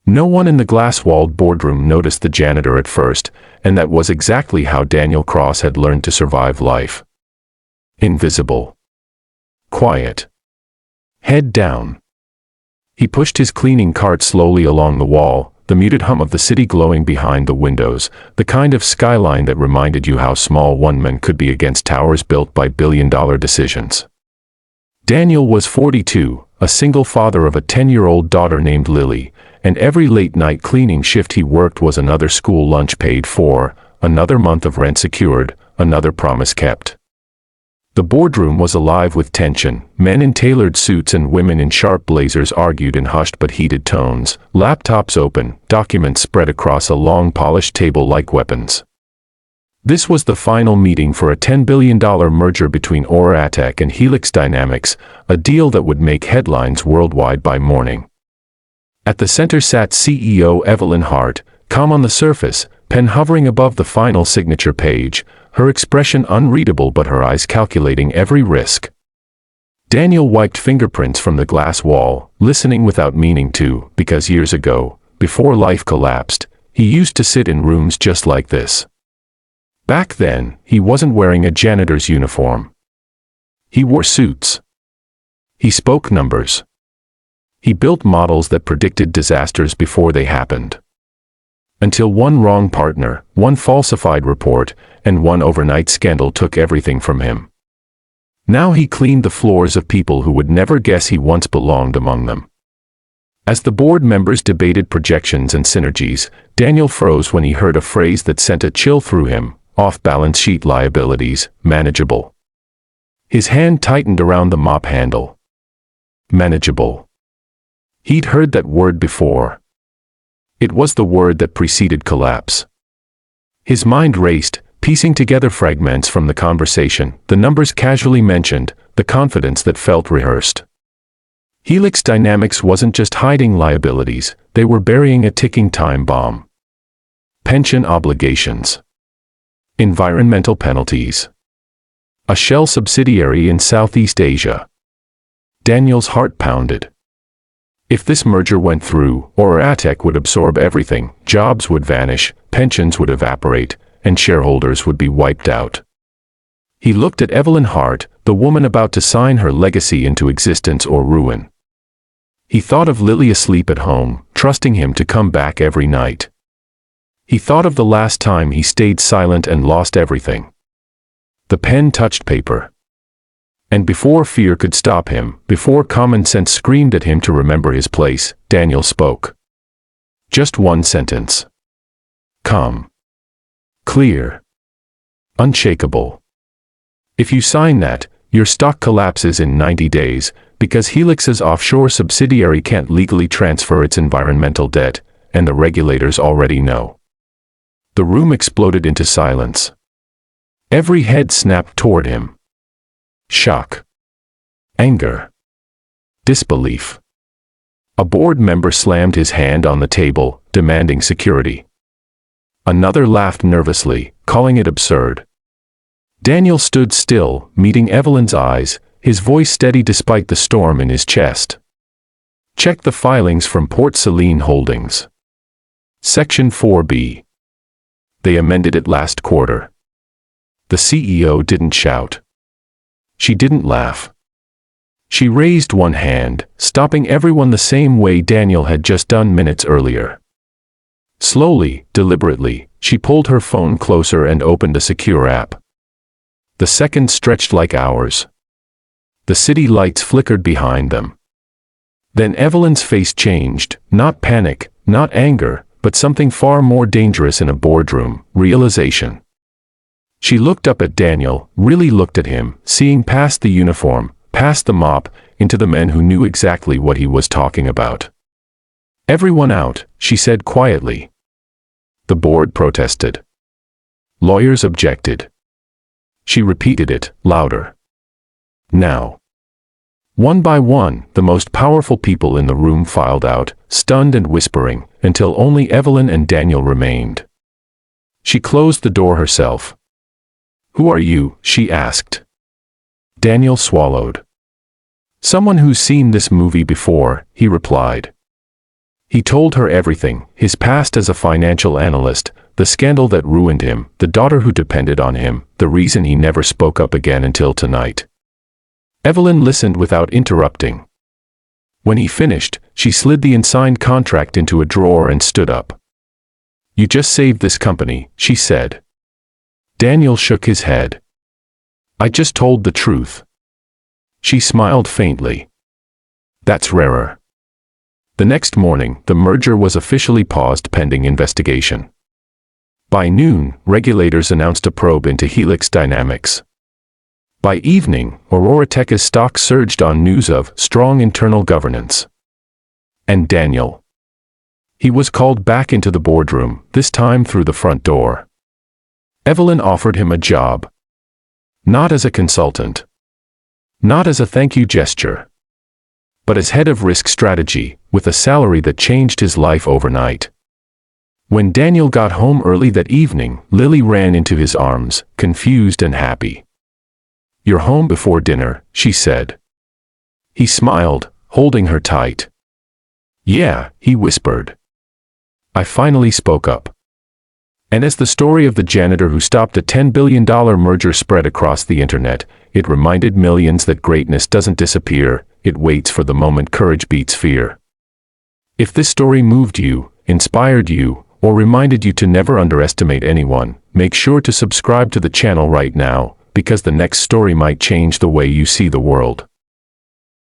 No one in the glass-walled boardroom noticed the janitor at first, and that was exactly how Daniel Cross had learned to survive life. Invisible. Quiet. Head down. He pushed his cleaning cart slowly along the wall, the muted hum of the city glowing behind the windows, the kind of skyline that reminded you how small one man could be against towers built by billion-dollar decisions. Daniel was 42, a single father of a 10-year-old daughter named Lily, and every late-night cleaning shift he worked was another school lunch paid for, another month of rent secured, another promise kept. The boardroom was alive with tension. Men in tailored suits and women in sharp blazers argued in hushed but heated tones, laptops open, documents spread across a long polished table like weapons. This was the final meeting for a $10 billion merger between Overhears and Helix Dynamics, a deal that would make headlines worldwide by morning. At the center sat CEO Evelyn Hart, calm on the surface, pen hovering above the final signature page, her expression unreadable but her eyes calculating every risk. Daniel wiped fingerprints from the glass wall, listening without meaning to, because years ago, before life collapsed, he used to sit in rooms just like this. Back then, he wasn't wearing a janitor's uniform. He wore suits. He spoke numbers. He built models that predicted disasters before they happened. Until one wrong partner, one falsified report, and one overnight scandal took everything from him. Now he cleaned the floors of people who would never guess he once belonged among them. As the board members debated projections and synergies, Daniel froze when he heard a phrase that sent a chill through him: off-balance sheet liabilities, manageable. His hand tightened around the mop handle. Manageable. He'd heard that word before. It was the word that preceded collapse. His mind raced, piecing together fragments from the conversation, the numbers casually mentioned, the confidence that felt rehearsed. Helix Dynamics wasn't just hiding liabilities, they were burying a ticking time bomb. Pension obligations. Environmental penalties. A shell subsidiary in Southeast Asia. Daniel's heart pounded. If this merger went through, Overhears would absorb everything, jobs would vanish, pensions would evaporate, and shareholders would be wiped out. He looked at Evelyn Hart, the woman about to sign her legacy into existence or ruin. He thought of Lily asleep at home, trusting him to come back every night. He thought of the last time he stayed silent and lost everything. The pen touched paper. And before fear could stop him, before common sense screamed at him to remember his place, Daniel spoke. Just one sentence. Calm. Clear. Unshakable. If you sign that, your stock collapses in 90 days, because Helix's offshore subsidiary can't legally transfer its environmental debt, and the regulators already know. The room exploded into silence. Every head snapped toward him. Shock. Anger. Disbelief. A board member slammed his hand on the table, demanding security. Another laughed nervously, calling it absurd. Daniel stood still, meeting Evelyn's eyes, his voice steady despite the storm in his chest. Check the filings from Port Saline Holdings. Section 4B. They amended it last quarter. The CEO didn't shout. She didn't laugh. She raised one hand, stopping everyone the same way Daniel had just done minutes earlier. Slowly, deliberately, she pulled her phone closer and opened a secure app. The seconds stretched like hours. The city lights flickered behind them. Then Evelyn's face changed, not panic, not anger, but something far more dangerous in a boardroom: realization. She looked up at Daniel, really looked at him, seeing past the uniform, past the mop, into the men who knew exactly what he was talking about. Everyone out, she said quietly. The board protested. Lawyers objected. She repeated it, louder. Now. One by one, the most powerful people in the room filed out, stunned and whispering, until only Evelyn and Daniel remained. She closed the door herself. Who are you? She asked. Daniel swallowed. Someone who's seen this movie before, he replied. He told her everything, his past as a financial analyst, the scandal that ruined him, the daughter who depended on him, the reason he never spoke up again until tonight. Evelyn listened without interrupting. When he finished, she slid the unsigned contract into a drawer and stood up. "You just saved this company," she said. Daniel shook his head. "I just told the truth." She smiled faintly. "That's rarer." The next morning, the merger was officially paused pending investigation. By noon, regulators announced a probe into Helix Dynamics. By evening, Aurora Tech's stock surged on news of strong internal governance. And Daniel. He was called back into the boardroom, this time through the front door. Evelyn offered him a job. Not as a consultant. Not as a thank you gesture. But as head of risk strategy, with a salary that changed his life overnight. When Daniel got home early that evening, Lily ran into his arms, confused and happy. "You're home before dinner," she said. He smiled, holding her tight. "Yeah," he whispered. "I finally spoke up." And as the story of the janitor who stopped a $10 billion merger spread across the internet, it reminded millions that greatness doesn't disappear, it waits for the moment courage beats fear. If this story moved you, inspired you, or reminded you to never underestimate anyone, make sure to subscribe to the channel right now, because the next story might change the way you see the world.